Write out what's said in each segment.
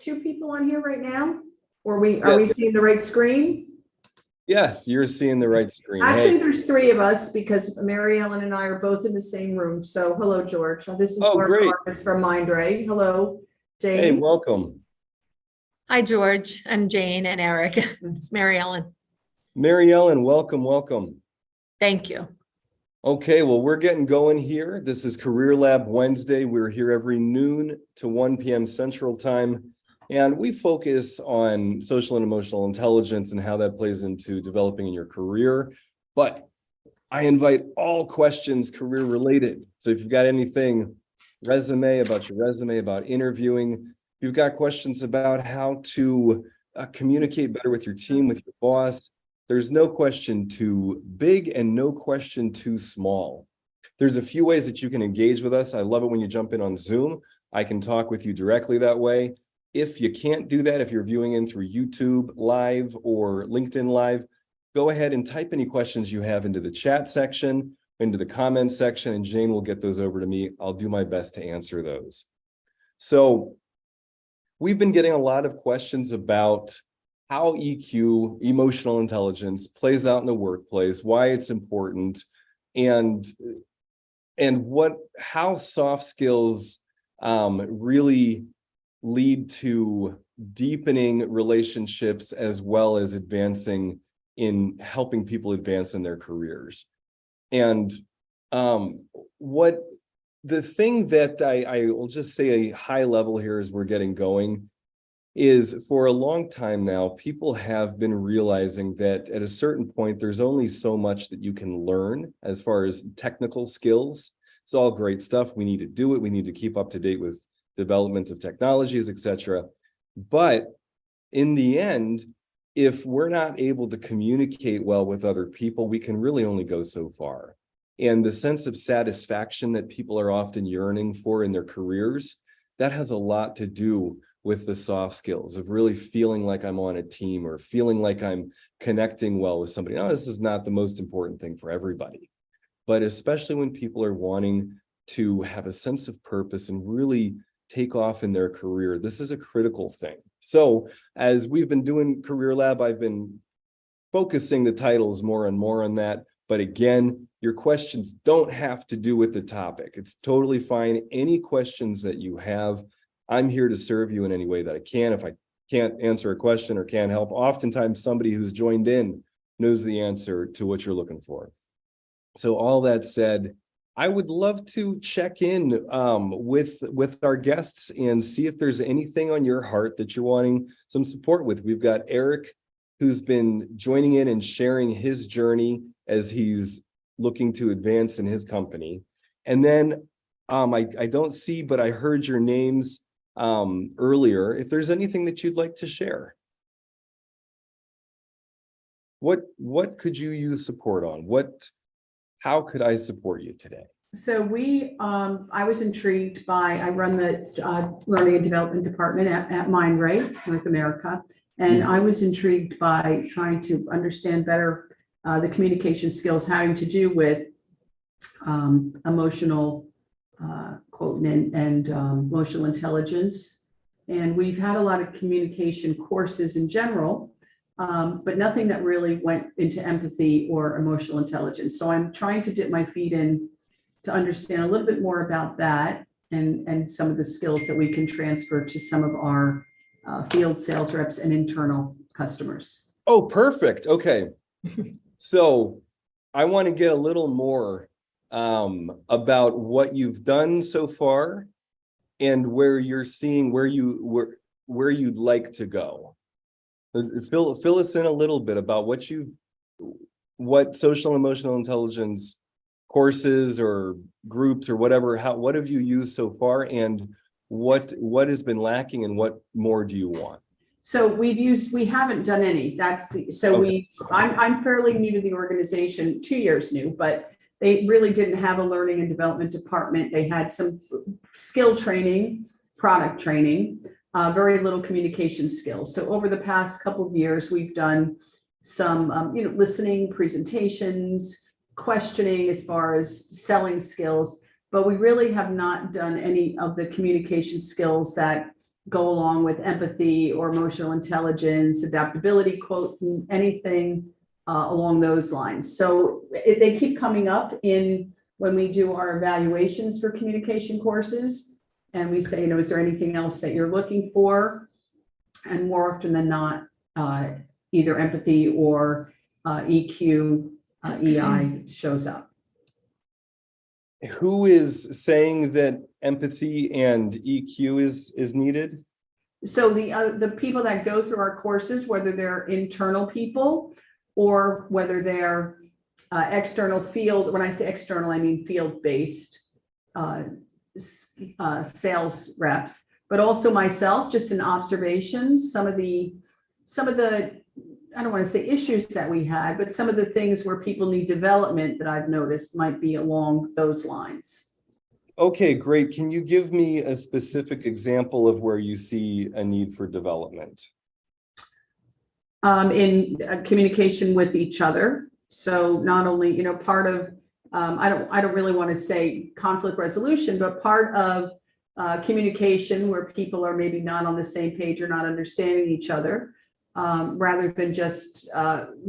two people on here right now? Or are we seeing the right screen? Yes, you're seeing the right screen. Actually, Hey. there's three of us because Mary Ellen and I are both in the same room. So hello, George. This is Barbara Great. Marcus from Mindray. Hello, Jane. Hey, welcome. Hi, George and Jane and Eric. It's Mary Ellen. Mary Ellen, welcome. Thank you. Okay, well, we're getting going here. This is Career Lab Wednesday. We're here every noon to 1 p.m. Central Time. And we focus on social and emotional intelligence and how that plays into developing in your career. But I invite all questions career related. So if you've got anything, resume, about interviewing, if you've got questions about how to communicate better with your team, with your boss, there's no question too big and no question too small. There's a few ways that you can engage with us. I love it when you jump in on Zoom. I can talk with you directly that way. If you can't do that, if you're viewing in through YouTube Live or LinkedIn Live, go ahead and type any questions you have into the chat section, into the comments section, and Jane will get those over to me. I'll do my best to answer those. So we've been getting a lot of questions about how EQ, emotional intelligence, plays out in the workplace, why it's important, and how soft skills really lead to deepening relationships as well as advancing in helping people advance in their careers. And what the thing that I will just say a high level here as we're getting going is for a long time now, people have been realizing that at a certain point, there's only so much that you can learn as far as technical skills. It's all great stuff. We need to do it. We need to keep up to date with development of technologies, etc. But in the end, if we're not able to communicate well with other people, we can really only go so far. And the sense of satisfaction that people are often yearning for in their careers, that has a lot to do with the soft skills of really feeling like I'm on a team or feeling like I'm connecting well with somebody. Now, this is not the most important thing for everybody, but especially when people are wanting to have a sense of purpose and really take off in their career, this is a critical thing. So as we've been doing Career Lab, I've been focusing the titles more and more on that. But again, your questions don't have to do with the topic. It's totally fine. Any questions that you have, I'm here to serve you in any way that I can. If I can't answer a question or can't help, oftentimes somebody who's joined in knows the answer to what you're looking for. So all that said, I would love to check in with our guests and see if there's anything on your heart that you're wanting some support with. We've got Eric, who's been joining in and sharing his journey as he's looking to advance in his company. And then I don't see, but I heard your names earlier. If there's anything that you'd like to share. What could you use support on? How could I support you today? So I was intrigued I run the Learning and Development Department at Mindray, North America. And I was intrigued by trying to understand better the communication skills having to do with emotional quotient and emotional intelligence. And we've had a lot of communication courses in general, but nothing that really went into empathy or emotional intelligence. So I'm trying to dip my feet in to understand a little bit more about that and some of the skills that we can transfer to some of our field sales reps and internal customers. Oh, perfect. Okay. So I want to get a little more about what you've done so far and where you're seeing where you'd like to go. Fill us in a little bit about what social and emotional intelligence courses or groups or whatever, what have you used so far, and what has been lacking, and what more do you want? So we haven't done any. I'm fairly new to the organization, 2 years new, but they really didn't have a learning and development department. They had some skill training, product training, very little communication skills. So over the past couple of years, we've done some, listening, presentations, questioning as far as selling skills, but we really have not done any of the communication skills that go along with empathy or emotional intelligence, adaptability, quote, anything along those lines. So they keep coming up in when we do our evaluations for communication courses. And we say, is there anything else that you're looking for? And more often than not, either empathy or EQ, EI shows up. Who is saying that empathy and EQ is needed? So the people that go through our courses, whether they're internal people or whether they're external field, when I say external, I mean field-based sales reps, but also myself, just in observations, some of the, I don't want to say issues that we had, but some of the things where people need development that I've noticed might be along those lines. Okay, great. Can you give me a specific example of where you see a need for development? In communication with each other. So not only, part of, I don't really want to say conflict resolution, but part of communication where people are maybe not on the same page or not understanding each other, rather than just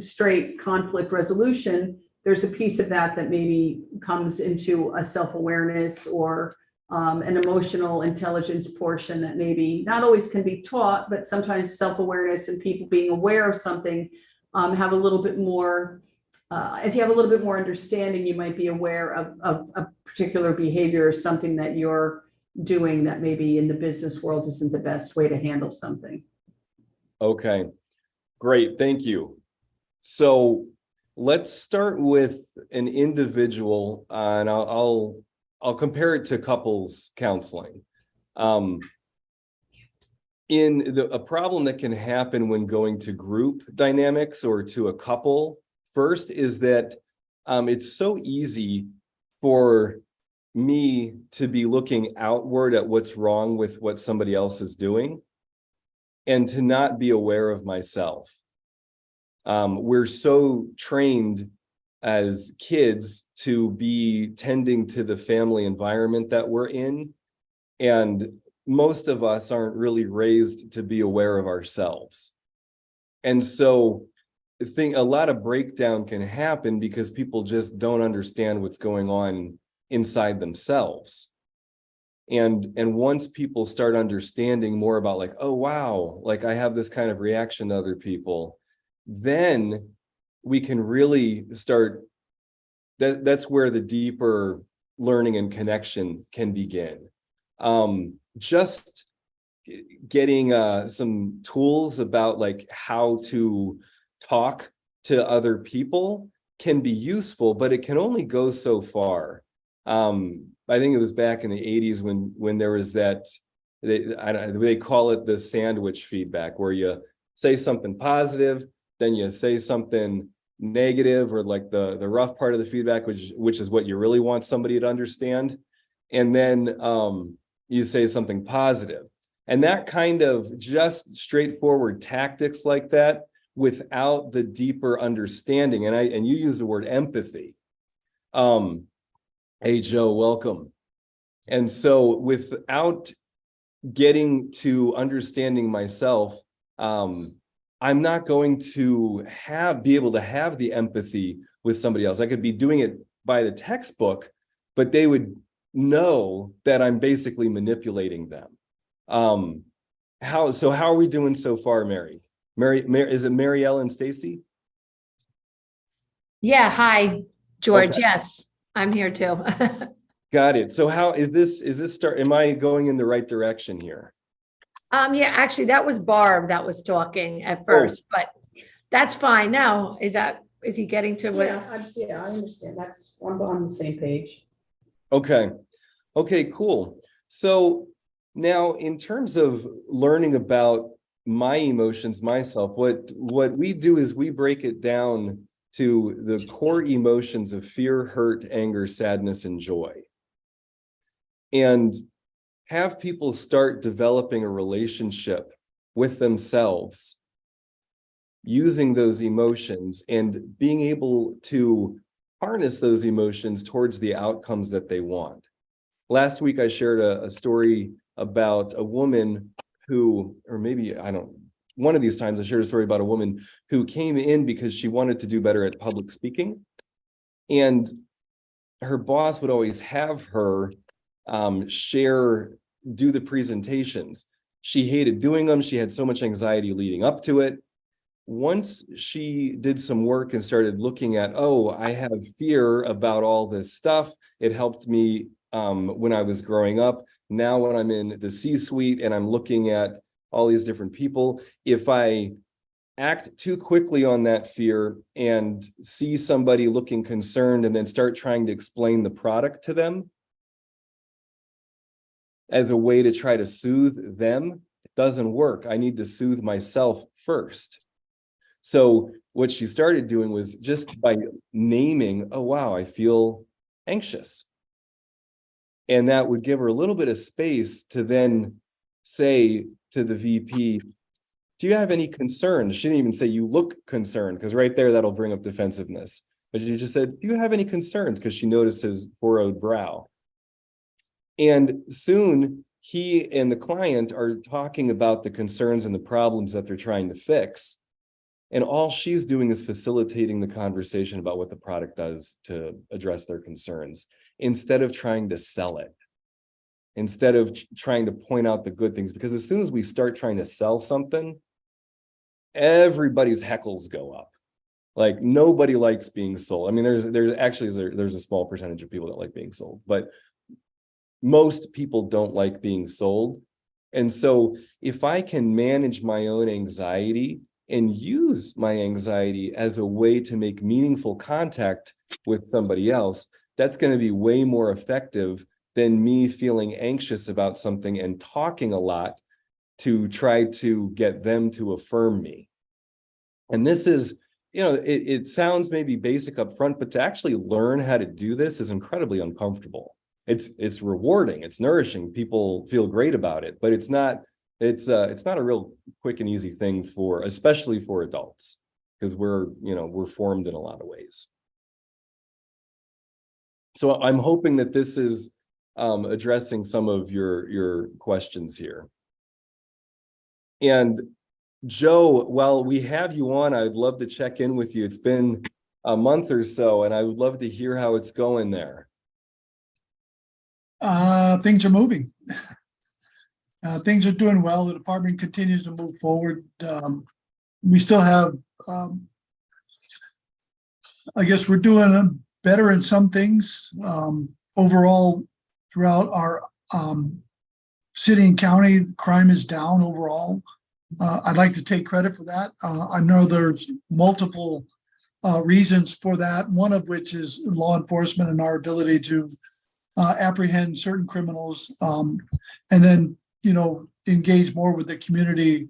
straight conflict resolution. There's a piece of that maybe comes into a self-awareness or an emotional intelligence portion that maybe not always can be taught, but sometimes self-awareness and people being aware of something have a little bit more, if you have a little bit more understanding, you might be aware of a particular behavior or something that you're doing that maybe in the business world isn't the best way to handle something. Okay, great, thank you. So let's start with an individual, and I'll compare it to couples counseling. A problem that can happen when going to group dynamics or to a couple first is that it's so easy for me to be looking outward at what's wrong with what somebody else is doing and to not be aware of myself. We're so trained as kids to be tending to the family environment that we're in, and most of us aren't really raised to be aware of ourselves. And so I think a lot of breakdown can happen because people just don't understand what's going on inside themselves. And once people start understanding more about like, oh, wow, like I have this kind of reaction to other people, then we can really start, that's where the deeper learning and connection can begin. Just getting some tools about like how to talk to other people can be useful, but it can only go so far. I think it was back in the 80s when there was that, they call it the sandwich feedback, where you say something positive, then you say something negative, or like the rough part of the feedback, which is what you really want somebody to understand. And then you say something positive. And that kind of just straightforward tactics like that, without the deeper understanding, and you use the word empathy. Hey, Joe, welcome. And so without getting to understanding myself, I'm not going to be able to have the empathy with somebody else. I could be doing it by the textbook, but they would know that I'm basically manipulating them. How are we doing so far, Mary? Mary, is it Mary Ellen Stacy? Yeah, hi, George. Okay. Yes, I'm here too. Got it. So how is this am I going in the right direction here? Yeah, actually, that was Barb that was talking at first, but that's fine now. Is he getting to what? Yeah, I understand. I'm on the same page. Okay, cool. So now in terms of learning about my emotions myself, what we do is we break it down to the core emotions of fear, hurt, anger, sadness, and joy. And have people start developing a relationship with themselves using those emotions and being able to harness those emotions towards the outcomes that they want. Last week, I shared a story about a woman who, or maybe I don't, one of these times I shared a story about a woman who came in because she wanted to do better at public speaking. And her boss would always have her do the presentations. She hated doing them. She had so much anxiety leading up to it. Once she did some work and started looking at, oh, I have fear about all this stuff. It helped me when I was growing up. Now when I'm in the C-suite and I'm looking at all these different people, if I act too quickly on that fear and see somebody looking concerned and then start trying to explain the product to them as a way to try to soothe them, it doesn't work. I need to soothe myself first. So what she started doing was just by naming, oh, wow, I feel anxious. And that would give her a little bit of space to then say to the VP, do you have any concerns? She didn't even say you look concerned, because right there, that'll bring up defensiveness. But she just said, do you have any concerns? Because she noticed his furrowed brow. And soon he and the client are talking about the concerns and the problems that they're trying to fix. And all she's doing is facilitating the conversation about what the product does to address their concerns, instead of trying to sell it, instead of trying to point out the good things. Because as soon as we start trying to sell something, everybody's heckles go up. Like nobody likes being sold. I mean, there's a small percentage of people that like being sold, but most people don't like being sold. And so if I can manage my own anxiety and use my anxiety as a way to make meaningful contact with somebody else, that's going to be way more effective than me feeling anxious about something and talking a lot to try to get them to affirm me. And this is, it sounds maybe basic up front, but to actually learn how to do this is incredibly uncomfortable. It's rewarding, it's nourishing, people feel great about it, but it's not a real quick and easy thing especially for adults, because we're formed in a lot of ways. So I'm hoping that this is addressing some of your questions here. And Joe, while we have you on, I'd love to check in with you. It's been a month or so, and I would love to hear how it's going there. Things are moving. Things are doing well. The department continues to move forward. We still have, I guess we're doing better in some things. Overall, throughout our city and county, crime is down overall. I'd like to take credit for that. I know there's multiple reasons for that, one of which is law enforcement and our ability to apprehend certain criminals, and then engage more with the community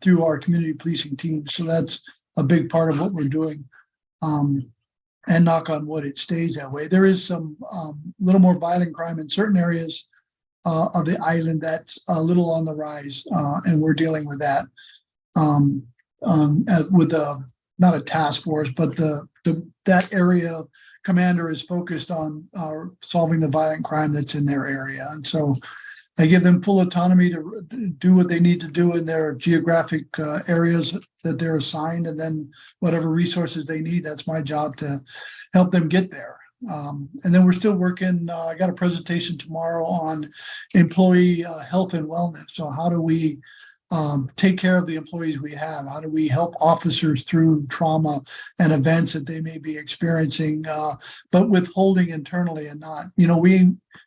through our community policing team. So that's a big part of what we're doing. And knock on wood, it stays that way. There is some little more violent crime in certain areas of the island that's a little on the rise, and we're dealing with that with not a task force, but that area commander is focused on solving the violent crime that's in their area. And so I give them full autonomy to do what they need to do in their geographic areas that they're assigned, and then whatever resources they need, that's my job to help them get there. And then we're still working. I got a presentation tomorrow on employee health and wellness. So how do we take care of the employees we have? How do we help officers through trauma and events that they may be experiencing, but withholding internally and not?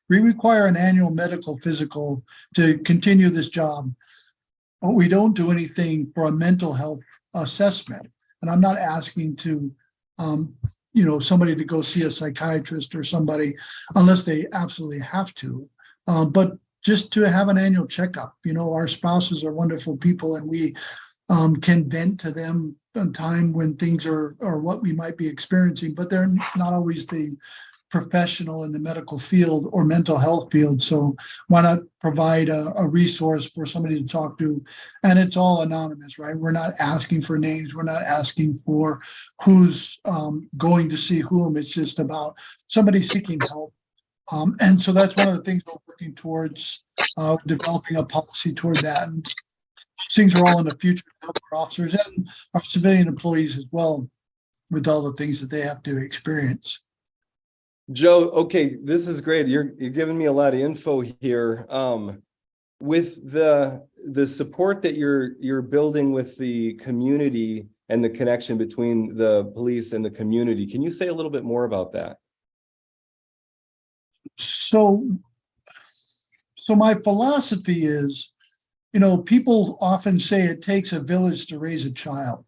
We require an annual medical physical to continue this job, but we don't do anything for a mental health assessment. And I'm not asking to, somebody to go see a psychiatrist or somebody unless they absolutely have to, but just to have an annual checkup. Our spouses are wonderful people, and we can vent to them in time when things are what we might be experiencing, but they're not always the professional in the medical field or mental health field. So why not provide a resource for somebody to talk to? And it's all anonymous, right? We're not asking for names. We're not asking for who's going to see whom. It's just about somebody seeking help. And so that's one of the things we're working towards, developing a policy toward that. And things are all in the future to help our officers and our civilian employees as well with all the things that they have to experience. Joe, okay, this is great. You're giving me a lot of info here. With the support that you're building with the community and the connection between the police and the community, can you say a little bit more about that? So my philosophy is, people often say it takes a village to raise a child.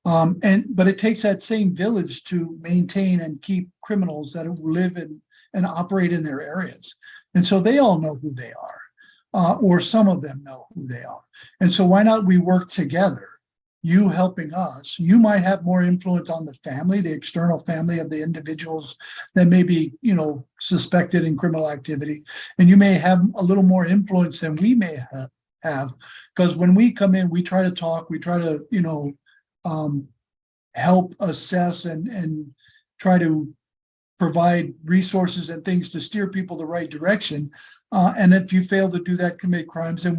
But it takes that same village to maintain and keep criminals that live in and operate in their areas. And so they all know who they are, or some of them know who they are. And so why not we work together? You helping us, you might have more influence on the family, the external family of the individuals that may be, suspected in criminal activity. And you may have a little more influence than we may have. Because when we come in, we try to talk, we try to, help assess and try to provide resources and things to steer people the right direction. And if you fail to do that, commit crimes, then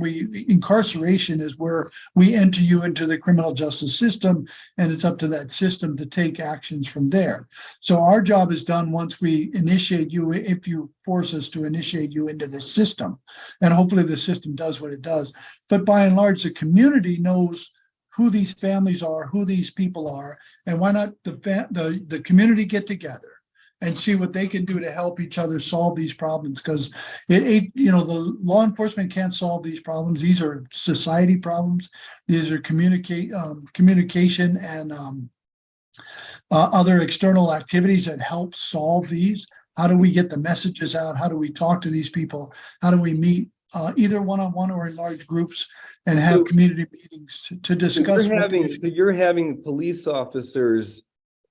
incarceration is where we enter you into the criminal justice system, and it's up to that system to take actions from there. So our job is done once we initiate you, if you force us to initiate you into the system, and hopefully the system does what it does. But by and large, the community knows who these families are, who these people are, and why not the community get together and see what they can do to help each other solve these problems? Because the law enforcement can't solve these problems. These are society problems. These are communication and other external activities that help solve these. How do we get the messages out? How do we talk to these people? How do we meet either one-on-one or in large groups and have community meetings to discuss? So you're having police officers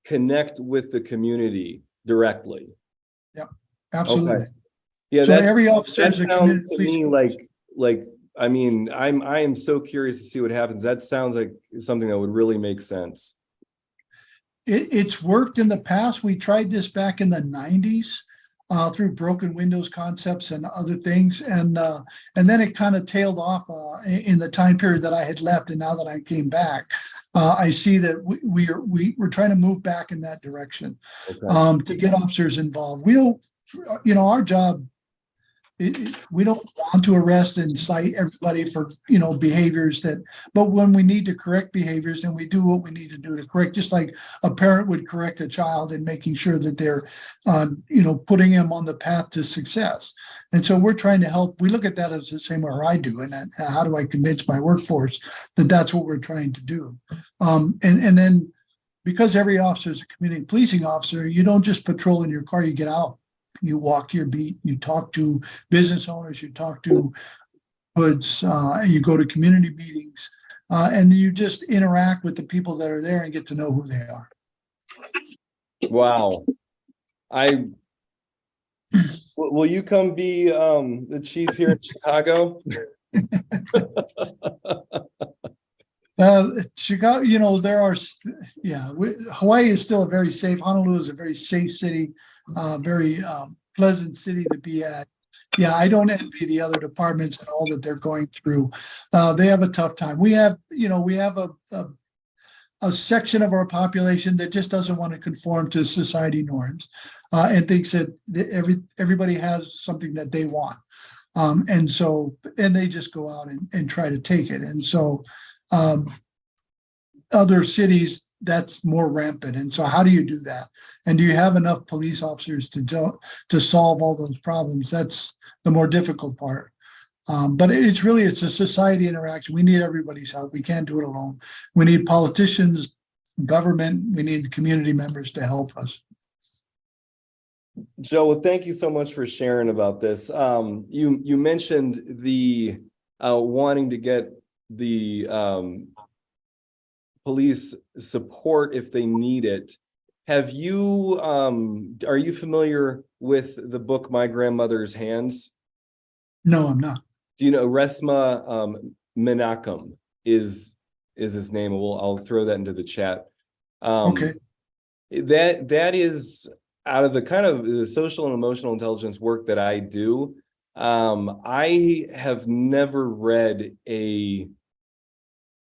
connect with the community directly. Yeah, absolutely. Okay. Yeah, so every officer is a community to me like I mean, I am so curious to see what happens. That sounds like something that would really make sense. It's worked in the past. We tried this back in the 90s. Through broken windows concepts and other things, and then it kind of tailed off in the time period that I had left, and now that I came back, I see that we're trying to move back in that direction. Okay. To get officers involved. We don't, our job. We don't want to arrest and cite everybody for behaviors but when we need to correct behaviors, and we do what we need to do to correct, just like a parent would correct a child and making sure that they're putting them on the path to success. And so we're trying to help. We look at that as the same way I do, and how do I convince my workforce that that's what we're trying to do. And then because every officer is a community policing officer, you don't just patrol in your car, you get out. You walk your beat, you talk to business owners, you talk to hoods, you go to community meetings, and you just interact with the people that are there and get to know who they are. Wow. Will you come be the chief here in Chicago? Chicago, Hawaii is still a very safe. Honolulu is a very safe city, very pleasant city to be at. Yeah, I don't envy the other departments and all that they're going through. They have a tough time. We have a section of our population that just doesn't want to conform to society norms, and thinks that everybody has something that they want, and they just go out and try to take it. And so other cities, that's more rampant. And so how do you do that? And do you have enough police officers to solve all those problems? That's the more difficult part. But it's a society interaction. We need everybody's help. We can't do it alone. We need politicians, government. We need the community members to help us. Joe, well, thank you so much for sharing about this. You mentioned the wanting to get the police support if they need it. Are you familiar with the book My Grandmother's Hands? No, I'm not. Do you know Resmaa Menakem is his name? I'll throw that into the chat. Okay. That is out of the kind of the social and emotional intelligence work that I do. I have never read a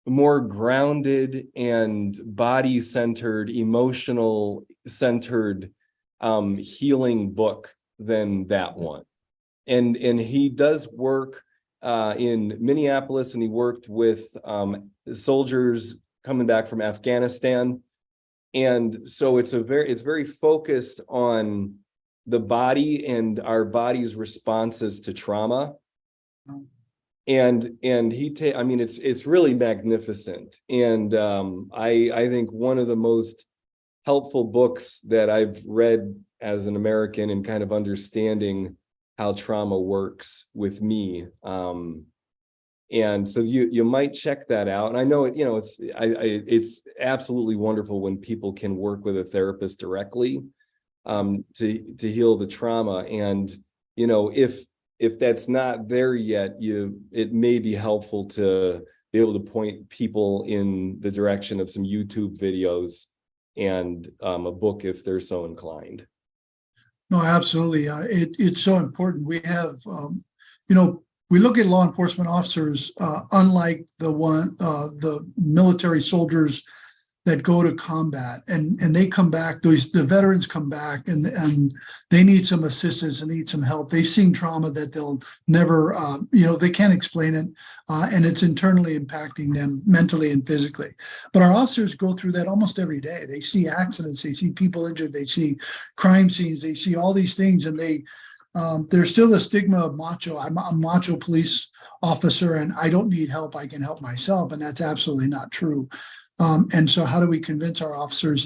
more grounded and body-centered, emotional-centered healing book than that one. And he does work in Minneapolis, and he worked with soldiers coming back from Afghanistan. And so it's very focused on the body and our body's responses to trauma. And I mean, it's really magnificent. And I think one of the most helpful books that I've read as an American and kind of understanding how trauma works with me. And so you might check that out. And I know, you know, it's absolutely wonderful when people can work with a therapist directly to heal the trauma. And, you know, if that's not there yet, it may be helpful to be able to point people in the direction of some YouTube videos and a book if they're so inclined. No, absolutely. It's so important. We have, you know, we look at law enforcement officers, unlike the military soldiers that go to combat, and they come back. The veterans come back, and they need some assistance and need some help. They've seen trauma that they'll never, you know, they can't explain it, and it's internally impacting them mentally and physically. But our officers go through that almost every day. They see accidents, they see people injured, they see crime scenes, they see all these things, and there's still the stigma of macho. I'm a macho police officer, and I don't need help. I can help myself, and that's absolutely not true. And so how do we convince our officers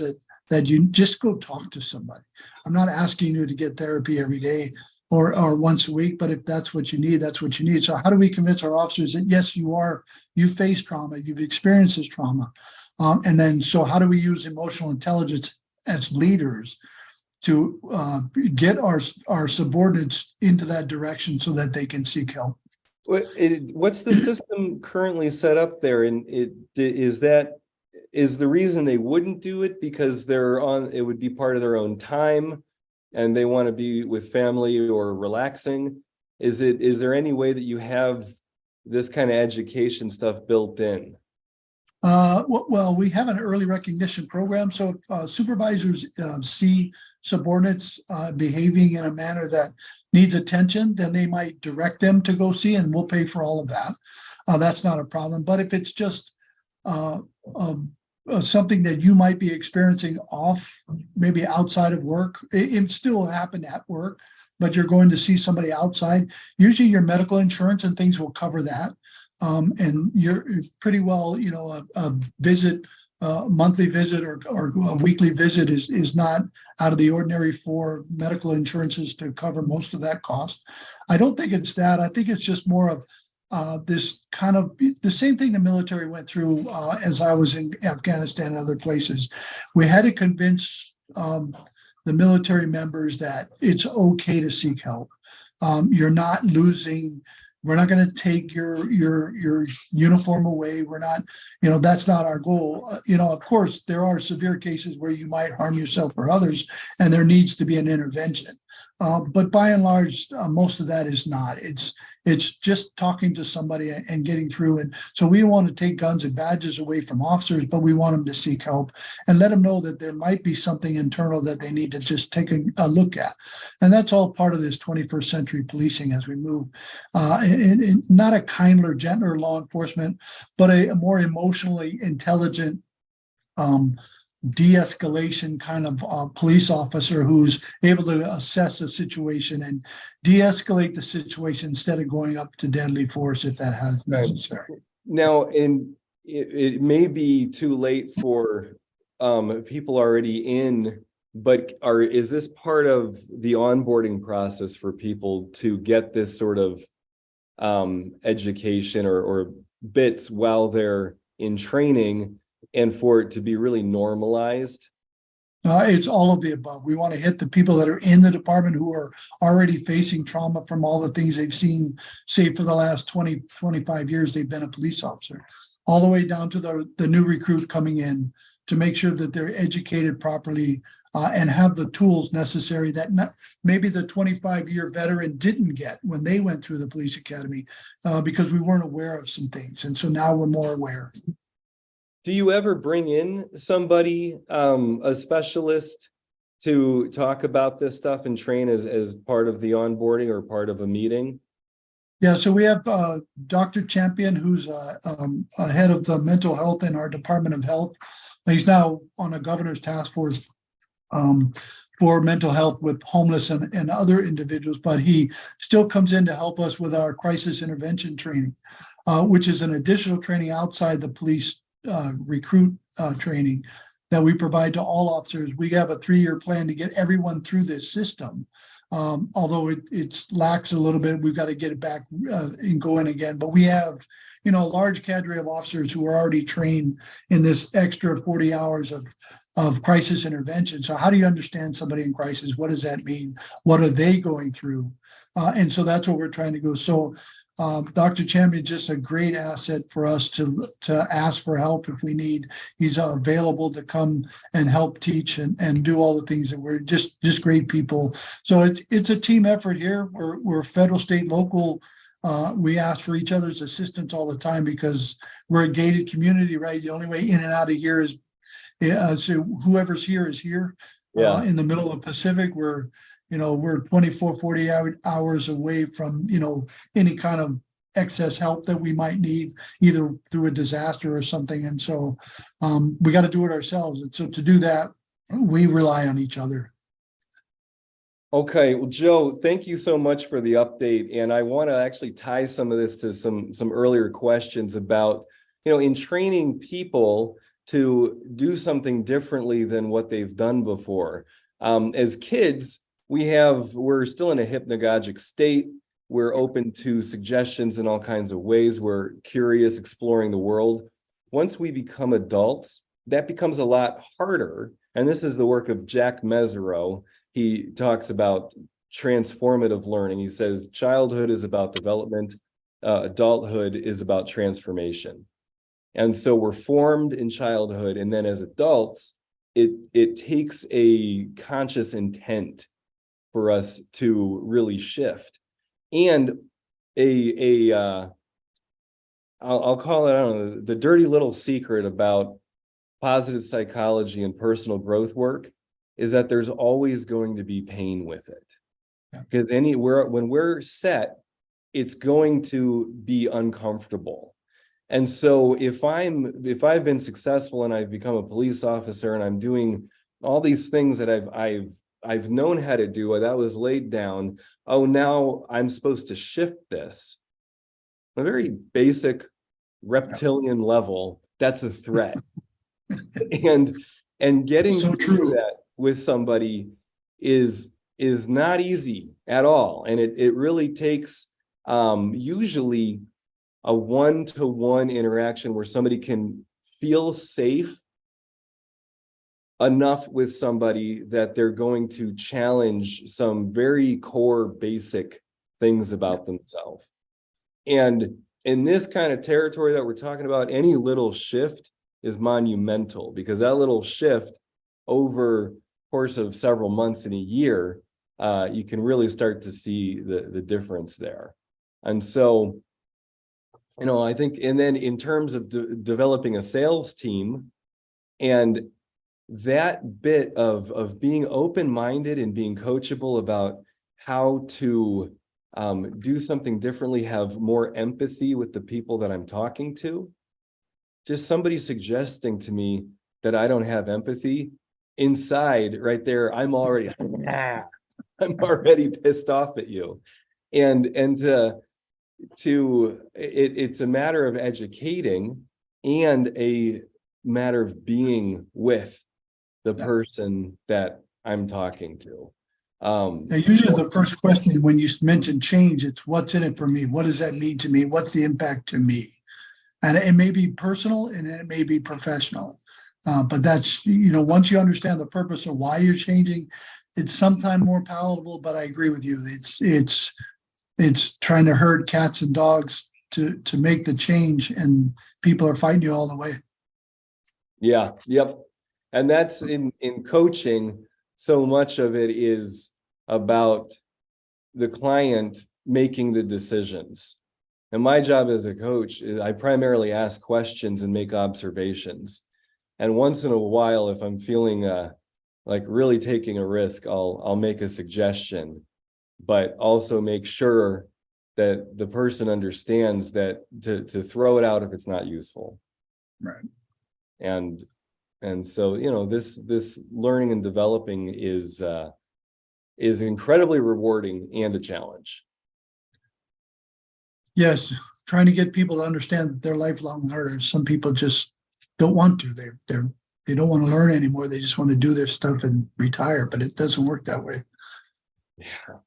that you just go talk to somebody? I'm not asking you to get therapy every day or once a week, but if that's what you need, that's what you need. So how do we convince our officers that, yes, you face trauma, you've experienced this trauma. And then, so how do we use emotional intelligence as leaders to get our subordinates into that direction so that they can seek help? What's the system currently set up there? And is the reason they wouldn't do it because it would be part of their own time and they want to be with family or relaxing? Is there any way that you have this kind of education stuff built in? Well, we have an early recognition program. So if supervisors see subordinates behaving in a manner that needs attention, then they might direct them to go see, and we'll pay for all of that. That's not a problem. But if it's just something that you might be experiencing maybe outside of work, it still happen at work, but you're going to see somebody outside, usually your medical insurance and things will cover that. And you're pretty well, you know, a visit, monthly visit or a weekly visit is not out of the ordinary for medical insurances to cover most of that cost. I don't think it's that. I think it's just more of this kind of the same thing the military went through as I was in Afghanistan and other places. We had to convince the military members that it's okay to seek help. You're not losing. We're not going to take your uniform away. We're not, you know, that's not our goal. You know, of course, there are severe cases where you might harm yourself or others, and there needs to be an intervention. But by and large, most of that is not. It's just talking to somebody and getting through. And so we want to take guns and badges away from officers, but we want them to seek help and let them know that there might be something internal that they need to just take a look at. And that's all part of this 21st century policing as we move. Not a kinder, gentler law enforcement, but a more emotionally intelligent de-escalation kind of police officer who's able to assess a situation and de-escalate the situation instead of going up to deadly force if that has necessary. Now, and it may be too late for people already in, but is this part of the onboarding process for people to get this sort of education or bits while they're in training, and for it to be really normalized? It's all of the above. We want to hit the people that are in the department who are already facing trauma from all the things they've seen, say, for the last 20, 25 years they've been a police officer, all the way down to the new recruit coming in, to make sure that they're educated properly and have the tools necessary that maybe the 25-year veteran didn't get when they went through the police academy because we weren't aware of some things. And so now we're more aware. do you ever bring in somebody, a specialist to talk about this stuff and train as part of the onboarding or part of a meeting? Yeah, so we have Dr. Champion, who's head of the mental health in our Department of Health. He's now on a governor's task force for mental health with homeless and other individuals, but he still comes in to help us with our crisis intervention training, which is an additional training outside the police recruit training that we provide to all officers. We have a 3-year plan to get everyone through this system. Although it lacks a little bit, we've got to get it back and going again. But we have, a large cadre of officers who are already trained in this extra 40 hours of crisis intervention. So how do you understand somebody in crisis? What does that mean? What are they going through? And so that's what we're trying to go. So Dr. Champion is just a great asset for us to ask for help if we need. He's available to come and help teach and do all the things that we're just great people. So it's a team effort here. We're federal, state, local. We ask for each other's assistance all the time because we're a gated community, right? The only way in and out of here is so whoever's here is here. Yeah. In the middle of Pacific, we're 24, 40 hours away from, any kind of excess help that we might need, either through a disaster or something. And so we got to do it ourselves. And so to do that, we rely on each other. Okay, well, Joe, thank you so much for the update. And I want to actually tie some of this to some earlier questions about, in training people to do something differently than what they've done before. As kids, we're still in a hypnagogic state. We're open to suggestions in all kinds of ways. We're curious, exploring the world. Once we become adults, that becomes a lot harder. And this is the work of Jack Mesereau. He talks about transformative learning. He says childhood is about development, adulthood is about transformation. And so we're formed in childhood, and then as adults, it takes a conscious intent for us to really shift. And I'll call it, I don't know, the dirty little secret about positive psychology and personal growth work is that there's always going to be pain with it. Yeah. Because when we're set, it's going to be uncomfortable. And so if I've been successful and I've become a police officer and I'm doing all these things that I've known how to do, that was laid down. Oh, now I'm supposed to shift this. On a very basic reptilian level, that's a threat. and getting So through true. that with somebody is not easy at all. And it really takes usually a one-to-one interaction where somebody can feel safe enough with somebody that they're going to challenge some very core basic things about themselves. And in this kind of territory that we're talking about, any little shift is monumental, because that little shift over the course of several months in a year, you can really start to see the difference there. And so, I think, and then in terms of developing a sales team, and that bit of being open-minded and being coachable about how to do something differently, have more empathy with the people that I'm talking to. Just somebody suggesting to me that I don't have empathy, inside right there, I'm already pissed off at you. And it's a matter of educating and a matter of being with the person that I'm talking to. Now, usually the first question when you mention change, it's what's in it for me? What does that mean to me? What's the impact to me? And it may be personal and it may be professional. But that's, once you understand the purpose of why you're changing, it's sometimes more palatable, but I agree with you. It's trying to herd cats and dogs to make the change, and people are fighting you all the way. Yeah. Yep. And that's in coaching. So much of it is about the client making the decisions. And my job as a coach is I primarily ask questions and make observations. And once in a while, if I'm feeling like really taking a risk, I'll make a suggestion, but also make sure that the person understands that to throw it out if it's not useful. Right. And so, you know, this learning and developing is incredibly rewarding and a challenge. Yes, trying to get people to understand that they're lifelong learners. Some people just don't want to. They don't want to learn anymore. They just want to do their stuff and retire, but it doesn't work that way. Yeah.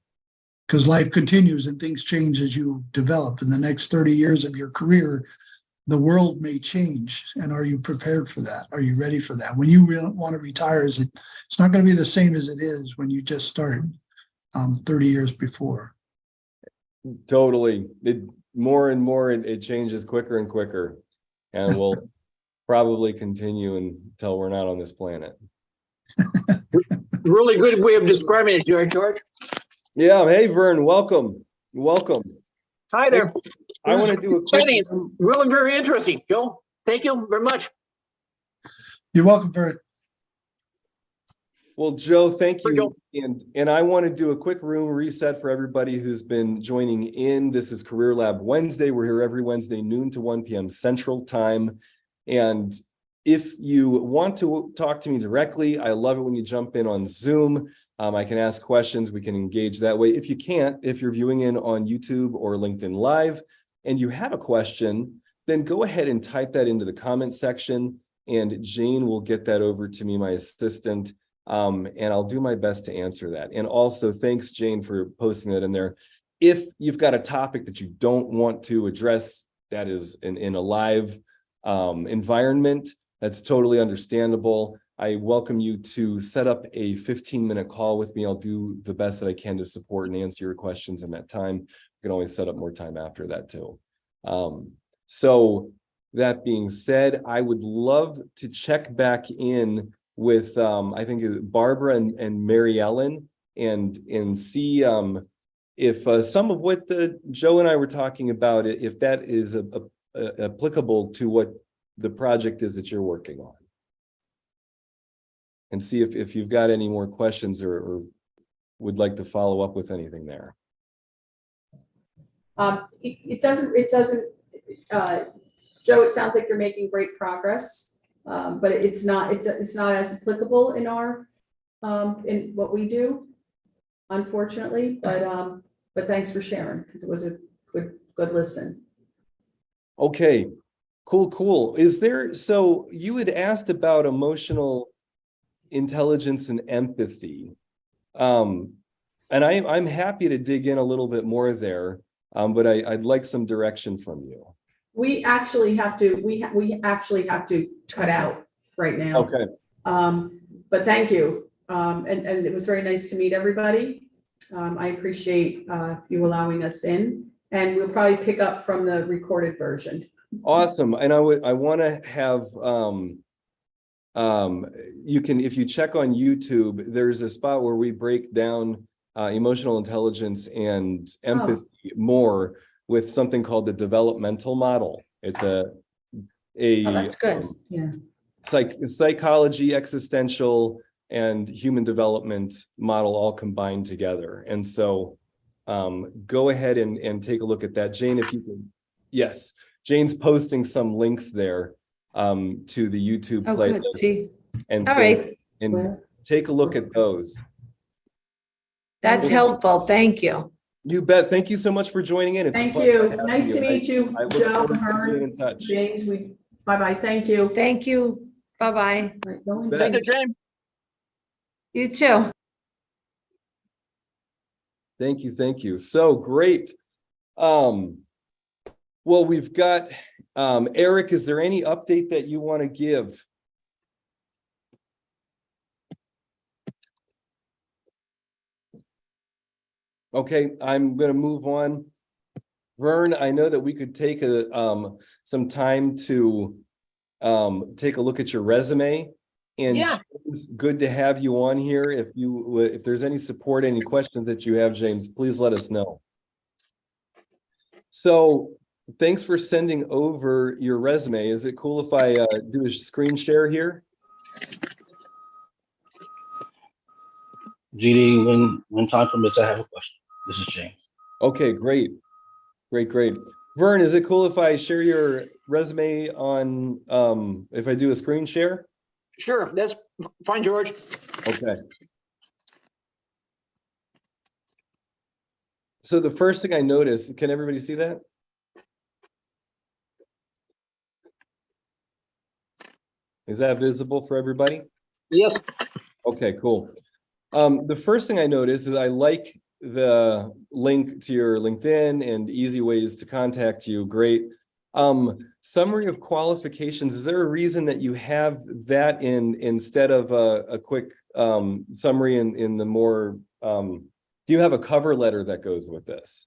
Because life continues and things change as you develop. In the next 30 years of your career, the world may change. And are you prepared for that? Are you ready for that? When you want to retire, it's not going to be the same as it is when you just started 30 years before. Totally. More and more, it changes quicker and quicker, and will probably continue until we're not on this planet. Really good way of describing it, George. Yeah. Hey, Vern, welcome. Hi there. I want to do a quick. Exciting. Really very interesting, Joe. Thank you very much. You're welcome, Barry. Well, Joe, thank Sure, you. Joe. And I want to do a quick room reset for everybody who's been joining in. This is Career Lab Wednesday. We're here every Wednesday, noon to 1 p.m. Central Time. And if you want to talk to me directly, I love it when you jump in on Zoom. I can ask questions. We can engage that way. If you can't, if you're viewing in on YouTube or LinkedIn Live and you have a question, then go ahead and type that into the comment section, and Jane will get that over to me, my assistant. And I'll do my best to answer that. And also, thanks, Jane, for posting that in there. If you've got a topic that you don't want to address that is in a live environment, that's totally understandable. I welcome you to set up a 15-minute call with me. I'll do the best that I can to support and answer your questions in that time. You can always set up more time after that too. So that being said, I would love to check back in with I think Barbara and Mary Ellen and see if some of what Joe and I were talking about, if that is applicable to what the project is that you're working on, and see if you've got any more questions or would like to follow up with anything there. It doesn't, Joe, it sounds like you're making great progress, but it's not as applicable in in what we do, unfortunately, but thanks for sharing, because it was a good listen. Okay, cool. So you had asked about emotional intelligence and empathy. And I'm happy to dig in a little bit more there, but I'd like some direction from you. We actually have to cut out right now. Okay. But thank you. And it was very nice to meet everybody. I appreciate you allowing us in, and we'll probably pick up from the recorded version. Awesome. And I want to have you can, if you check on YouTube, there's a spot where we break down emotional intelligence and empathy more with something called the developmental model. It's Oh, that's good. Yeah. Psychology, existential, and human development model all combined together. And so go ahead and take a look at that. Jane, if you can. Yes, Jane's posting some links there to the YouTube Oh, playlist. good. See, And, all right. and take a look at those. That's helpful. Thank you. You bet. Thank you so much for joining in. It's a Thank pleasure you. have Nice to meet you, I look Joe, forward to Vern, being in touch. James. Bye-bye. Thank you. Thank you. Bye-bye. Right, go Bet. Thank you, Jane. You too. Thank you. So great. Well, we've got Eric, is there any update that you want to give? Okay, I'm going to move on. Vern, I know that we could take some time to take a look at your resume, and Yeah. it's good to have you on here. If there's any support, any questions that you have, James, please let us know. So thanks for sending over your resume. Is it cool if I do a screen share here? GD, when time permits, I have a question. This is James. Okay, great. Great. Vern, is it cool if I share your resume on, if I do a screen share? Sure, that's fine, George. Okay. So the first thing I noticed, can everybody see that? Is that visible for everybody? Yes, Okay, cool. The first thing I noticed is I like the link to your LinkedIn and easy ways to contact you. Great. Summary of qualifications. Is there a reason that you have that in instead of a quick summary in the more, do you have a cover letter that goes with this?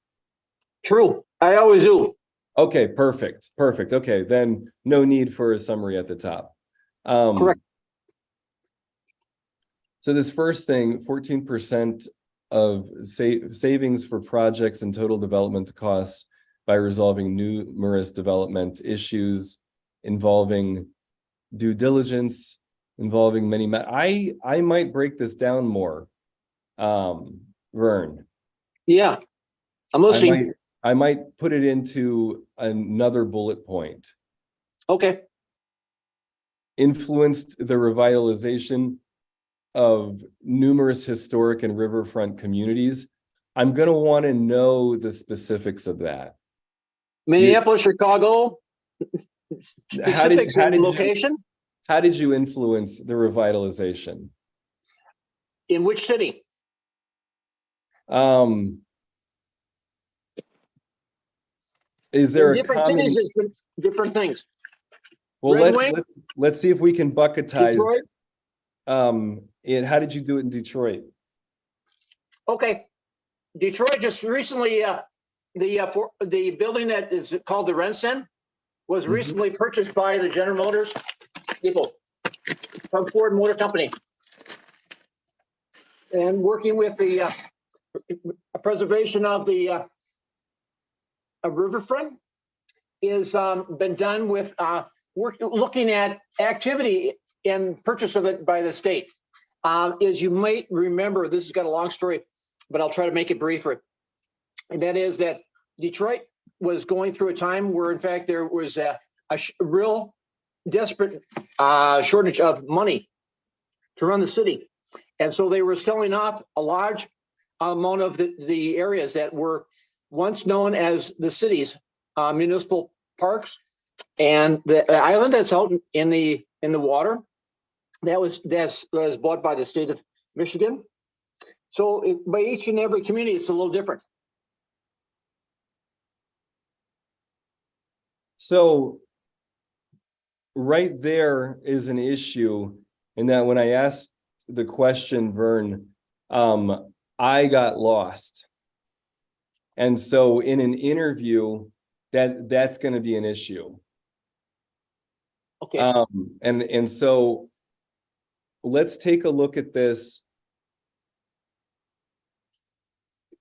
true. I always do. Okay, perfect. Okay, then no need for a summary at the top. Correct. So this first thing, 14% of savings for projects and total development costs by resolving numerous development issues involving due diligence, involving many. I might break this down more, Vern. Yeah, I'm listening. I might put it into another bullet point. Okay, Influenced the revitalization of numerous historic and riverfront communities. I'm going to want to know the specifics of that. Minneapolis, Chicago. How did Location? How did you influence the revitalization? In which city? Is there In a different common? cities, it's different things. Well, Red Wing? let's see if we can bucketize. Detroit? And how did you do it in Detroit? Okay. Detroit just recently, the building that is called the Renson was recently purchased by the General Motors people from Ford Motor Company. And working with the preservation of the riverfront is been done with looking at activity and purchase of it by the state. As you might remember, this has got a long story, but I'll try to make it briefer. And that is that Detroit was going through a time where, in fact, there was a real desperate shortage of money to run the city. And so they were selling off a large amount of the areas that were once known as the city's municipal parks. And the island that's out in the water, that's bought by the state of Michigan. So by each and every community, it's a little different. So right there is an issue in that when I asked the question, Vern, I got lost. And so in an interview, that's going to be an issue. Okay. And so let's take a look at this.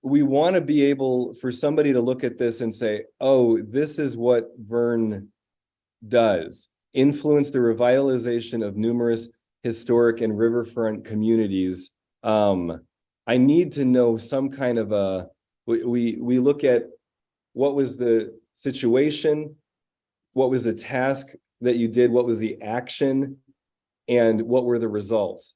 We want to be able for somebody to look at this and say, oh, this is what Vern does. Influence the revitalization of numerous historic and riverfront communities. I need to know some kind of we look at what was the situation, what was the task that you did, what was the action, and what were the results.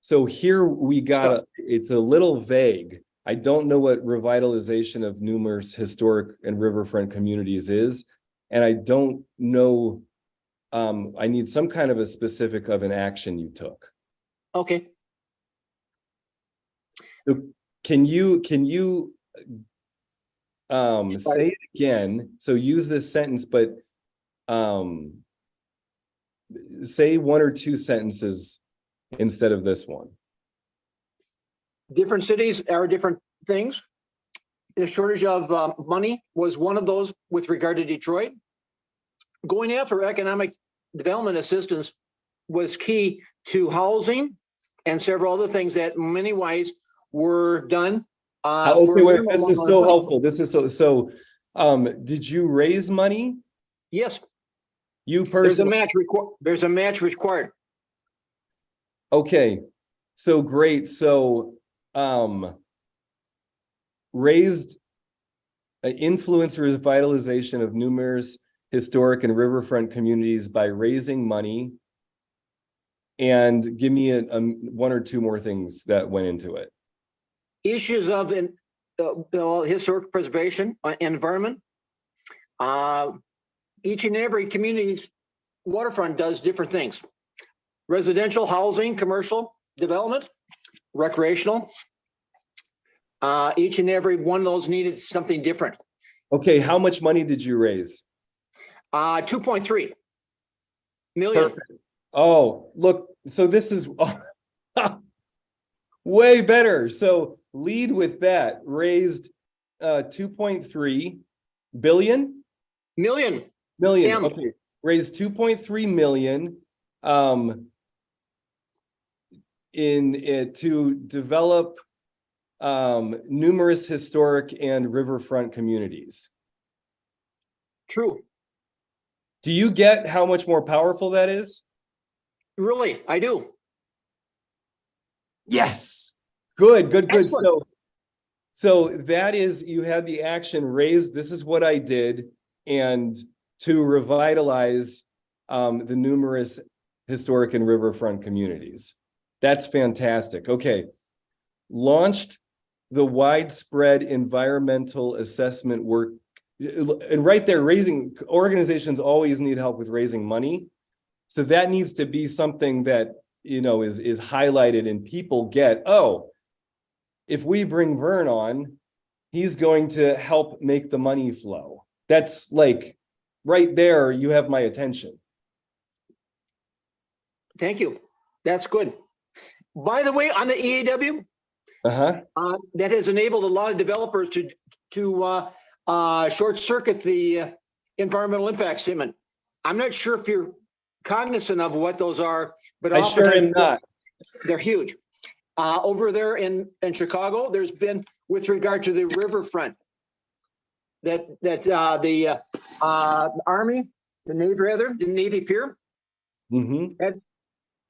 So here we got, it's a little vague. I don't know what revitalization of numerous historic and riverfront communities is. And I don't know, I need some kind of a specific of an action you took. Okay. So can you say it again? So use this sentence, but say one or two sentences instead of this one. Different cities are different things. The shortage of money was one of those with regard to Detroit. Going after economic development assistance was key to housing and several other things that many ways were done. Okay, wait, this is so helpful. This is so Did you raise money? Yes, You there's a personally? match required. Okay, so great. So, raised influence revitalization of numerous historic and riverfront communities by raising money. And give me one or two more things that went into it. Issues of historic preservation, environment. Each and every community's waterfront does different things. Residential, housing, commercial development, recreational. Each and every one of those needed something different. Okay, how much money did you raise? 2.3 million. Perfect. Oh, look, so this is way better. So lead with that. Raised 2.3 billion? Million. Million. M. Okay. Raised 2.3 million in it to develop numerous historic and riverfront communities. True. Do you get how much more powerful that is? Really, I do. Yes. Good. Excellent. So that is, you had the action raised. This is what I did. And to revitalize the numerous historic and riverfront communities. That's fantastic. Okay. Launched the widespread environmental assessment work. And right there, raising organizations always need help with raising money. So that needs to be something that, is highlighted and people get, oh, if we bring Vern on, he's going to help make the money flow. That's like right there, you have my attention. Thank you. That's good. By the way, on the EAW, that has enabled a lot of developers to short circuit the environmental impact statement. I'm not sure if you're cognizant of what those are, but I sure am not. They're huge. Over there in Chicago, there's been, with regard to the riverfront, that the Army, the Navy Pier,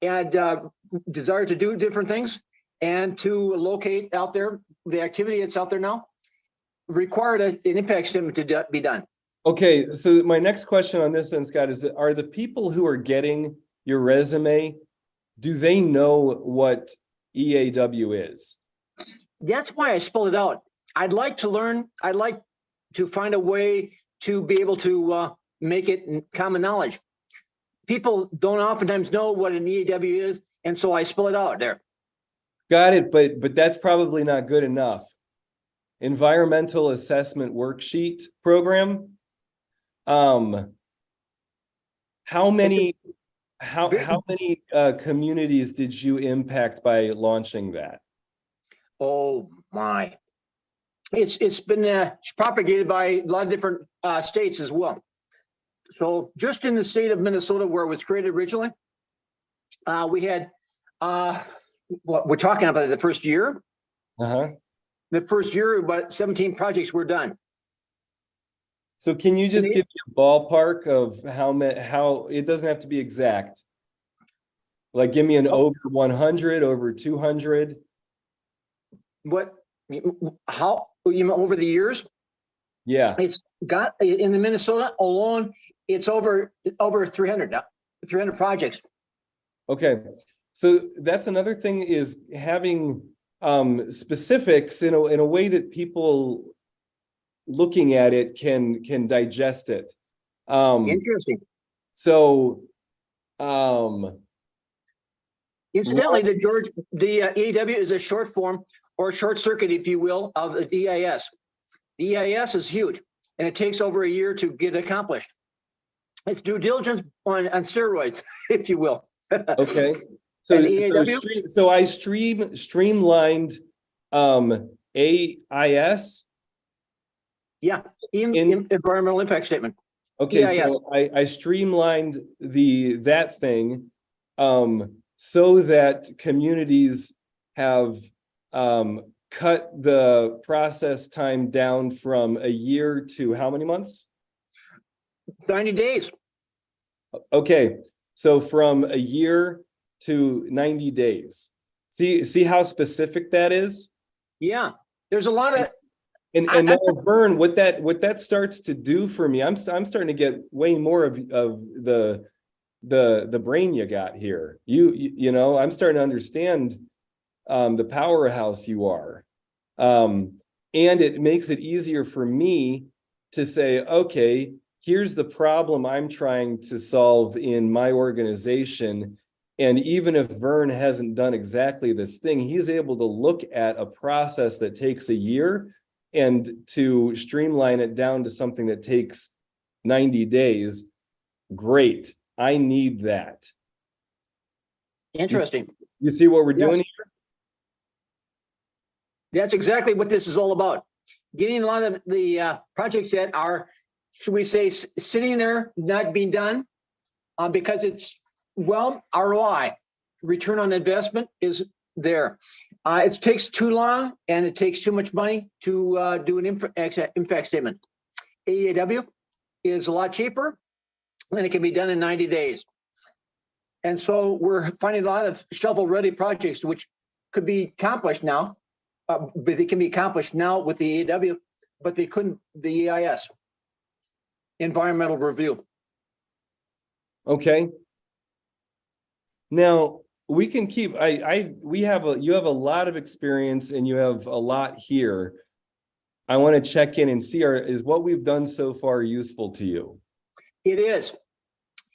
had desire to do different things and to locate out there the activity that's out there now required an impact statement to be done. Okay, so my next question on this then, Scott, is that are the people who are getting your resume, do they know what EAW is? That's why I spelled it out. I'd like to learn. I'd like to find a way to be able to make it common knowledge. People don't oftentimes know what an EAW is, and so I spell it out there. Got it, but that's probably not good enough. Environmental assessment worksheet program. How many communities did you impact by launching that? Oh my. It's been propagated by a lot of different states as well. So just in the state of Minnesota, where it was created originally, we had what we're talking about the first year. The first year, about 17 projects were done. So can you just give me a ballpark of how it doesn't have to be exact. Like give me an over 100, over 200. How, you know, over the years? Yeah. It's got, in the Minnesota alone, it's over 300 now, 300 projects. Okay. So that's another thing, is having specifics in a way that people looking at it can digest it. Interesting. So incidentally, the EAW is a short form or short circuit, if you will, of the EIS. The EIS is huge, and it takes over a year to get accomplished. It's due diligence on steroids, if you will. Okay. So I streamlined AIS. Yeah, environmental impact statement. Okay, EIS. so I streamlined that thing so that communities have cut the process time down from a year to how many months? 90 days. Okay, so from a year to 90 days. See how specific that is? Yeah, there's a lot of, And now, Vern, what that starts to do for me, I'm starting to get way more of the brain you got here. You know, I'm starting to understand the powerhouse you are. And it makes it easier for me to say, okay, here's the problem I'm trying to solve in my organization. And even if Vern hasn't done exactly this thing, he's able to look at a process that takes a year and to streamline it down to something that takes 90 days. Great. I need that. interesting. You see what we're doing Yes. here? That's exactly what this is all about. Getting a lot of the projects that are, should we say, sitting there, not being done, because it's, well, ROI, return on investment is there. It takes too long and it takes too much money to do an impact statement. AEW is a lot cheaper and it can be done in 90 days. And so we're finding a lot of shovel-ready projects which could be accomplished now, but they can be accomplished now with the AEW, but they couldn't the EIS, environmental review. Okay. Now we can keep, you have a lot of experience and you have a lot here. I want to check in and see, is what we've done so far useful to you? It is.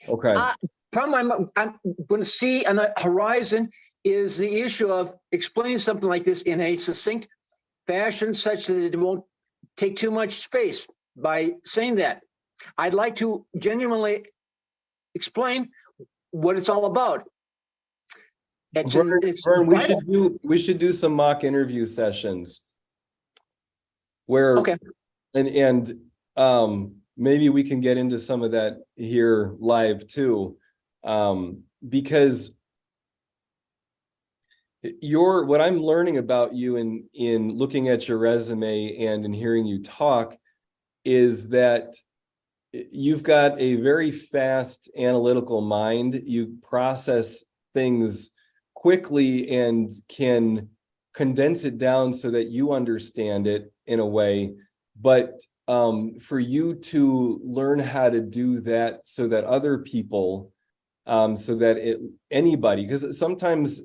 Okay. Problem I'm going to see on the horizon is the issue of explaining something like this in a succinct fashion such that it won't take too much space by saying that. I'd like to genuinely explain what it's all about. Vern, Vital. we should do some mock interview sessions where, Okay. and maybe we can get into some of that here live too, because what I'm learning about you in looking at your resume and in hearing you talk is that you've got a very fast analytical mind. You process things quickly and can condense it down so that you understand it in a way. But for you to learn how to do that so that other people, so that anybody, because sometimes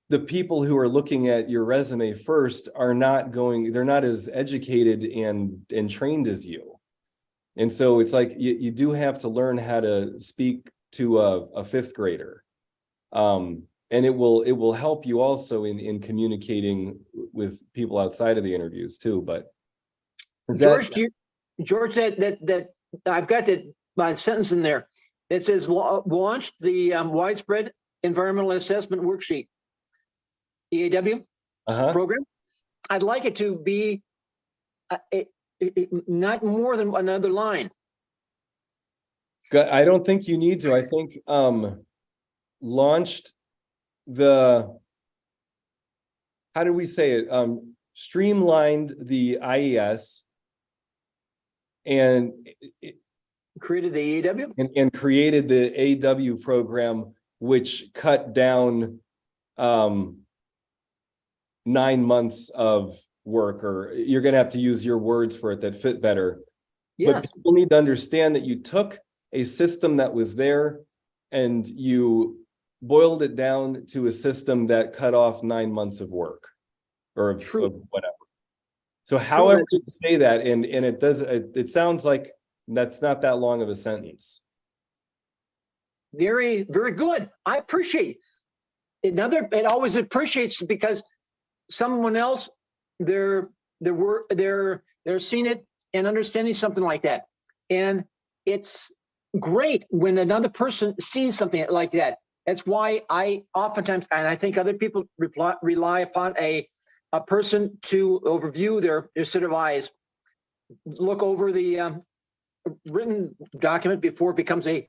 the people who are looking at your resume first are they're not as educated and trained as you. And so it's like you do have to learn how to speak to a fifth grader. And it will help you also in communicating with people outside of the interviews too. But George, that I've got my sentence in there that says launched the widespread environmental assessment worksheet, EAW program. I'd like it to be not more than another line. I don't think you need to. I think launched how do we say it? Streamlined the IES and Created the EAW and created the AW program, which cut down 9 months of work, or you're going to have to use your words for it that fit better. Yeah. But people need to understand that you took a system that was there and you boiled it down to a system that cut off 9 months of work or of whatever. So however you say that, and it sounds like that's not that long of a sentence. Very, very good. I appreciate it. It always appreciates because someone else, they're seeing it and understanding something like that. And it's great when another person sees something like that. That's why I oftentimes, and I think other people rely upon a person to overview their set of eyes, look over the written document before it becomes a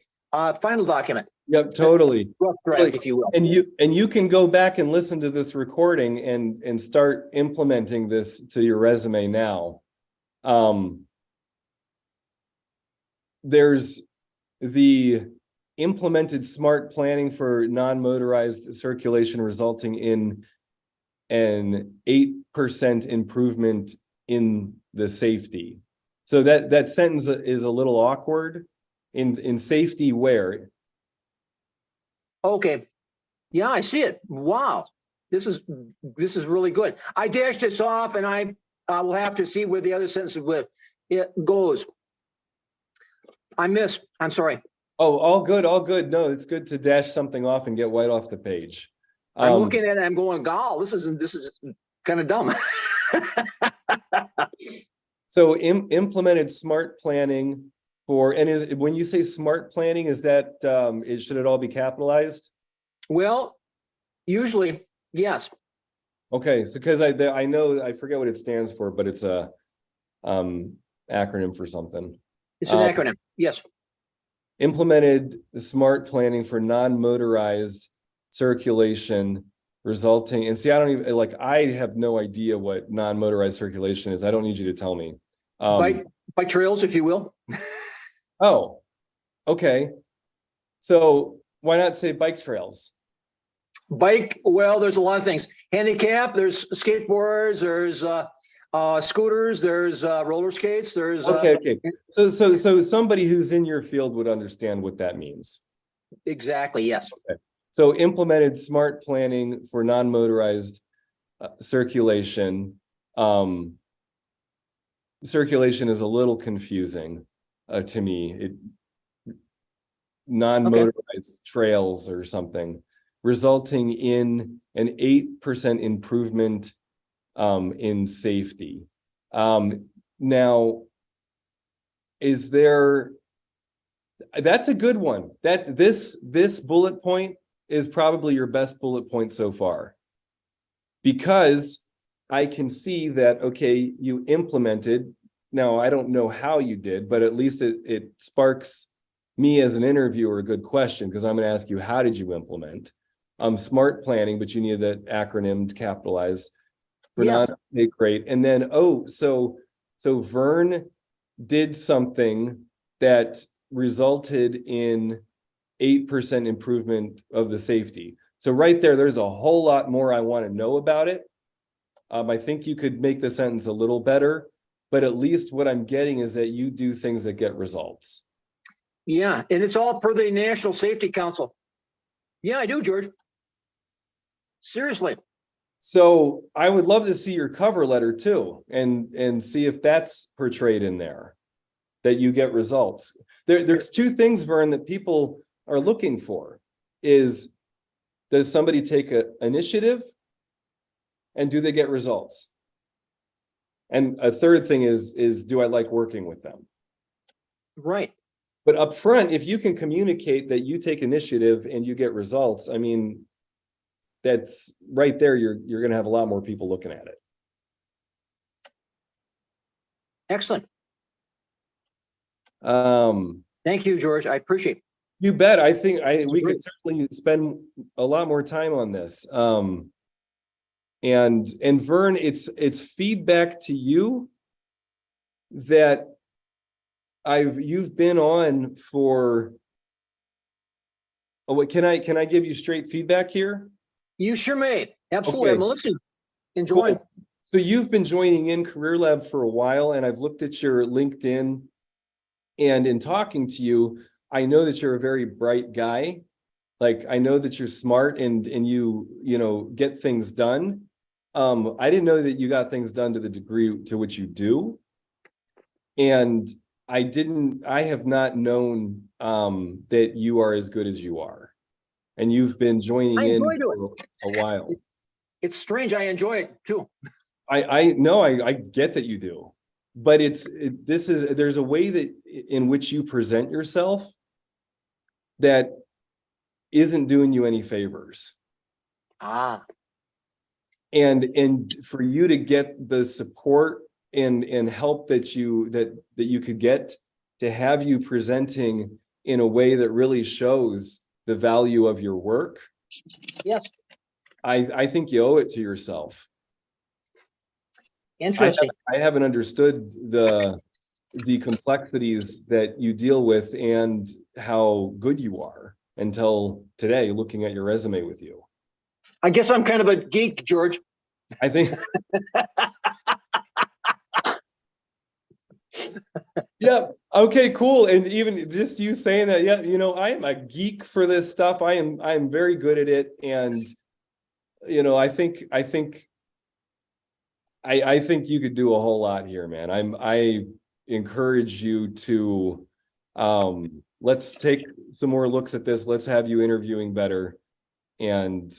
final document. Yep, totally. rough draft, if you will. And you can go back and listen to this recording and start implementing this to your resume now. There's the implemented smart planning for non-motorized circulation resulting in an 8% improvement in the safety. So that sentence is a little awkward. In safety where? Okay. Yeah, I see it. Wow. This is really good. I dashed this off and I will have to see where the other sentences with it goes. I'm sorry. Oh, all good, all good. No, it's good to dash something off and get right off the page. I'm looking at it, I'm going, "Gall, this is kind of dumb." So implemented smart planning and when you say smart planning, is that should it all be capitalized? Well, usually, yes. Okay, so because I know I forget what it stands for, but it's a acronym for something. It's an acronym. Yes. Implemented smart planning for non-motorized circulation resulting, and see, I don't even, like, I have no idea what non-motorized circulation is. I don't need you to tell me. Bike trails, if you will. Oh, okay. So why not say bike trails? Bike, well, there's a lot of things. Handicap, there's skateboards, there's scooters, there's roller skates, there's Okay. So somebody who's in your field would understand what that means. exactly, yes. Okay. So implemented smart planning for non-motorized circulation. Circulation is a little confusing to me. Non-motorized trails or something, resulting in an 8% improvement in safety. Now, that's a good one. That this bullet point is probably your best bullet point so far, because I can see that, okay, you implemented. Now, I don't know how you did, but at least it sparks me as an interviewer a good question, because I'm going to ask you, how did you implement smart planning? But you need that acronym capitalized for Yes. okay, great. And then, so Vern did something that resulted in 8% improvement of the safety. So right there's a whole lot more I want to know about it. I think you could make the sentence a little better, but at least what I'm getting is that you do things that get results. Yeah, and it's all per the National Safety Council. Yeah, I do, George. Seriously. So I would love to see your cover letter too, and see if that's portrayed in there, that you get results. There's two things, Vern, that people are looking for. Does somebody take an initiative, and do they get results? And a third thing is do I like working with them? Right. But up front, if you can communicate that you take initiative and you get results, I mean, that's right there. You're going to have a lot more people looking at it. Excellent. Thank you, George. I appreciate it. You bet. I think we could certainly spend a lot more time on this. And Vern, it's feedback to you that you've been on for. Oh, can I give you straight feedback here? You sure may. Absolutely. Okay. I'm listening. Enjoying. Cool. So you've been joining in Career Lab for a while, and I've looked at your LinkedIn, and in talking to you, I know that you're a very bright guy. Like, I know that you're smart and you get things done. I didn't know that you got things done to the degree to which you do. And I have not known that you are as good as you are. And you've been joining in for a while. It's strange. I enjoy it too. I know, I get that you do, but there's a way in which you present yourself that isn't doing you any favors. And for you to get the support and help that you could get, to have you presenting in a way that really shows the value of your work, Yes, I think you owe it to yourself. interesting. I haven't understood the complexities that you deal with and how good you are until today, looking at your resume with you. I guess I'm kind of a geek, George. I think. Yeah. Okay, cool. And even just you saying that, yeah, you know, I am a geek for this stuff. I am very good at it. And, you know, I think you could do a whole lot here, man. I encourage you to, let's take some more looks at this. Let's have you interviewing better, and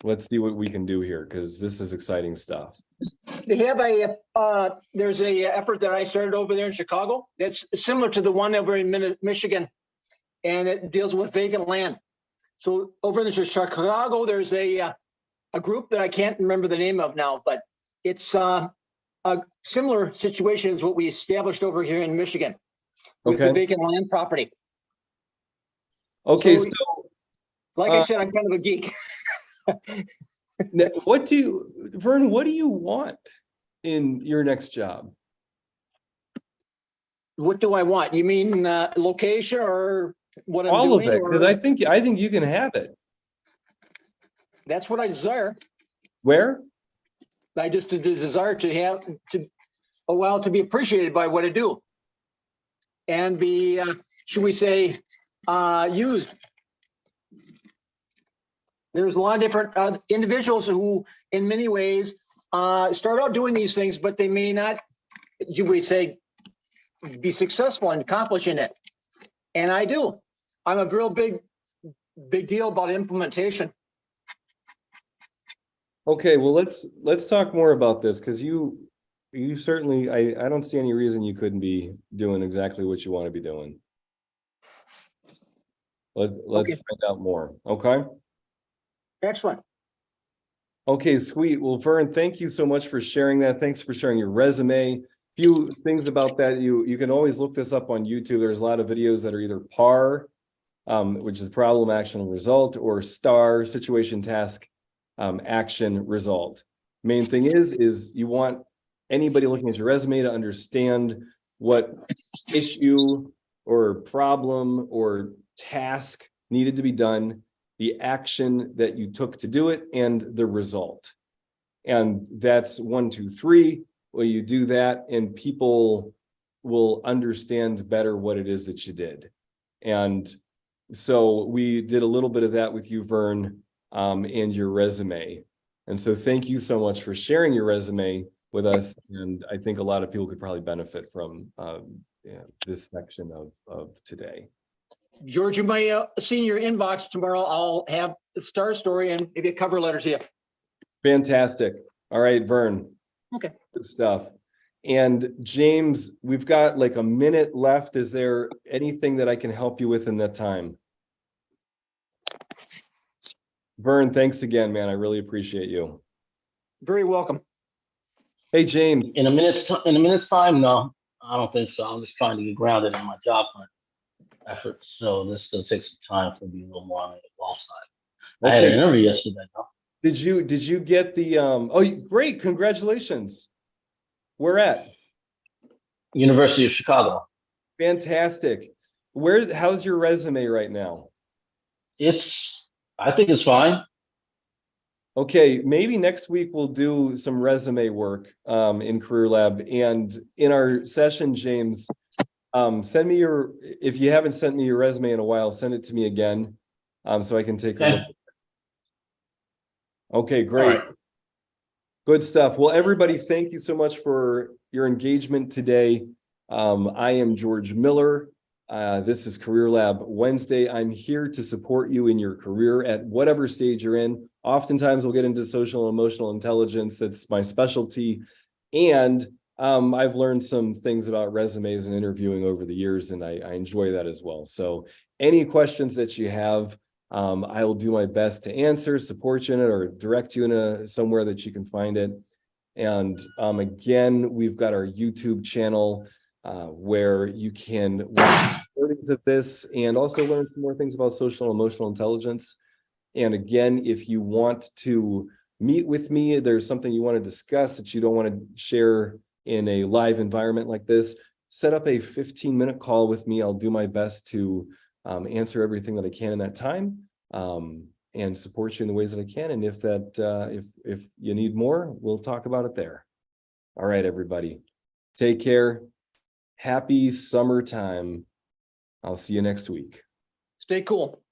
let's see what we can do here, because this is exciting stuff. They have there's a effort that I started over there in Chicago that's similar to the one over in Michigan, and it deals with vacant land. So over in Chicago, there's a group that I can't remember the name of now, but it's a similar situation as what we established over here in Michigan with the vacant land property. Okay, So, like I said, I'm kind of a geek. Vern, what do you want in your next job? What do I want? You mean location or what I'm All doing? of it, because I think you can have it. That's what I desire. Where? I just desire to be appreciated by what I do, and be, should we say, used. There's a lot of different individuals who, in many ways, start out doing these things, but they may not, you would say, be successful in accomplishing it. And I do. I'm a real big deal about implementation. Okay, well, let's talk more about this, because you certainly, I don't see any reason you couldn't be doing exactly what you want to be doing. Let's find out more. Okay. Excellent. Okay, sweet. Well, Vern, thank you so much for sharing that. Thanks for sharing your resume. Few things about that. You can always look this up on YouTube. There's a lot of videos that are either PAR, which is problem, action, result, or STAR, situation, task, action, result. Main thing is you want anybody looking at your resume to understand what issue or problem or task needed to be done, the action that you took to do it, and the result. And that's 1, 2, 3. Well, you do that and people will understand better what it is that you did. And so we did a little bit of that with you, Vern, and your resume. And so thank you so much for sharing your resume with us. And I think a lot of people could probably benefit from this section of today. George, you may see in your inbox tomorrow. I'll have the STAR story and maybe a cover letter to you. Fantastic. All right, Vern. Okay. Good stuff. And James, we've got like a minute left. Is there anything that I can help you with in that time? Vern, thanks again, man. I really appreciate you. Very welcome. Hey, James. In a minute's time, no, I don't think so. I'm just trying to get grounded in my job hunt efforts. So this is gonna take some time for me, a little more on the ball side. I had an interview yesterday, though. Did you get the oh, great, congratulations. Where at? University of Chicago. Fantastic. How's your resume right now? I think it's fine. Okay, maybe next week we'll do some resume work in Career Lab. And in our session, James, send me if you haven't sent me your resume in a while, send it to me again so I can take a look. Okay, great. Right. Good stuff. Well, everybody, thank you so much for your engagement today. I am George Miller. This is Career Lab Wednesday. I'm here to support you in your career at whatever stage you're in. Oftentimes we'll get into social and emotional intelligence. That's my specialty. And I've learned some things about resumes and interviewing over the years, and I enjoy that as well. So any questions that you have, I will do my best to answer, support you in it, or direct you in somewhere that you can find it. And again, we've got our YouTube channel where you can watch recordings of this and also learn some more things about social and emotional intelligence. And again, if you want to meet with me, there's something you want to discuss that you don't want to share in a live environment like this, set up a 15-minute call with me. I'll do my best to answer everything that I can in that time, and support you in the ways that I can. And if you need more, we'll talk about it there. All right, everybody, take care. Happy summertime. I'll see you next week. Stay cool.